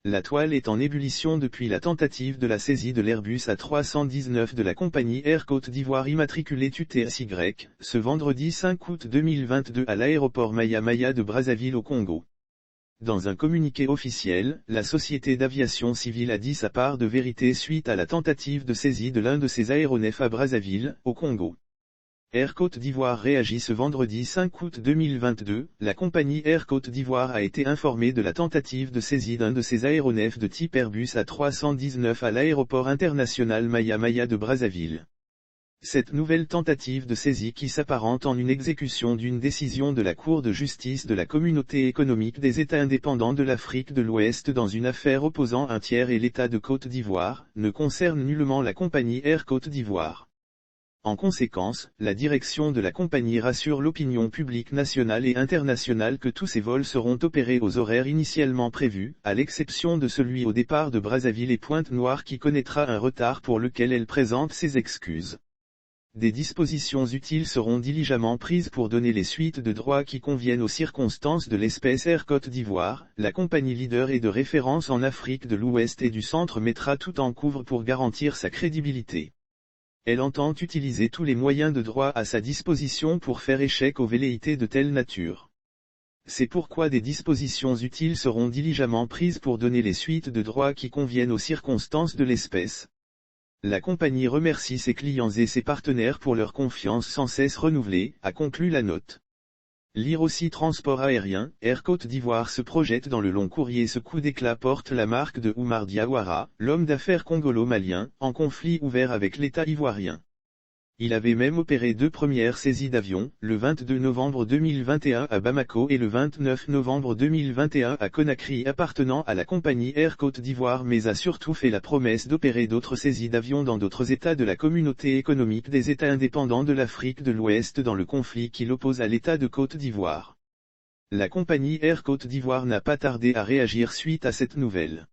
La toile est en ébullition depuis la tentative de la saisie de l'Airbus A319 de la compagnie Air Côte d'Ivoire immatriculé UTSY, ce vendredi 5 août 2022 à l'aéroport Maya Maya de Brazzaville au Congo. Dans un communiqué officiel, la société d'aviation civile a dit sa part de vérité suite à la tentative de saisie de l'un de ses aéronefs à Brazzaville, au Congo. Air Côte d'Ivoire réagit ce vendredi 5 août 2022, la compagnie Air Côte d'Ivoire a été informée de la tentative de saisie d'un de ses aéronefs de type Airbus A319 à l'aéroport international Maya Maya de Brazzaville. Cette nouvelle tentative de saisie qui s'apparente en une exécution d'une décision de la Cour de justice de la Communauté économique des États indépendants de l'Afrique de l'Ouest dans une affaire opposant un tiers et l'État de Côte d'Ivoire, ne concerne nullement la compagnie Air Côte d'Ivoire. En conséquence, la direction de la compagnie rassure l'opinion publique nationale et internationale que tous ces vols seront opérés aux horaires initialement prévus, à l'exception de celui au départ de Brazzaville et Pointe-Noire qui connaîtra un retard pour lequel elle présente ses excuses. Des dispositions utiles seront diligemment prises pour donner les suites de droit qui conviennent aux circonstances de l'espèce Air Côte d'Ivoire. La compagnie leader et de référence en Afrique de l'Ouest et du Centre mettra tout en couvre pour garantir sa crédibilité. Elle entend utiliser tous les moyens de droit à sa disposition pour faire échec aux velléités de telle nature. C'est pourquoi des dispositions utiles seront diligemment prises pour donner les suites de droit qui conviennent aux circonstances de l'espèce. La compagnie remercie ses clients et ses partenaires pour leur confiance sans cesse renouvelée, a conclu la note. Lire aussi transport aérien, Air Côte d'Ivoire se projette dans le long courrier. Ce coup d'éclat porte la marque de Oumar Diawara, l'homme d'affaires congolo-malien, en conflit ouvert avec l'État ivoirien. Il avait même opéré 2 premières saisies d'avions, le 22 novembre 2021 à Bamako et le 29 novembre 2021 à Conakry appartenant à la compagnie Air Côte d'Ivoire, mais a surtout fait la promesse d'opérer d'autres saisies d'avions dans d'autres États de la Communauté économique des États indépendants de l'Afrique de l'Ouest dans le conflit qui l'oppose à l'État de Côte d'Ivoire. La compagnie Air Côte d'Ivoire n'a pas tardé à réagir suite à cette nouvelle.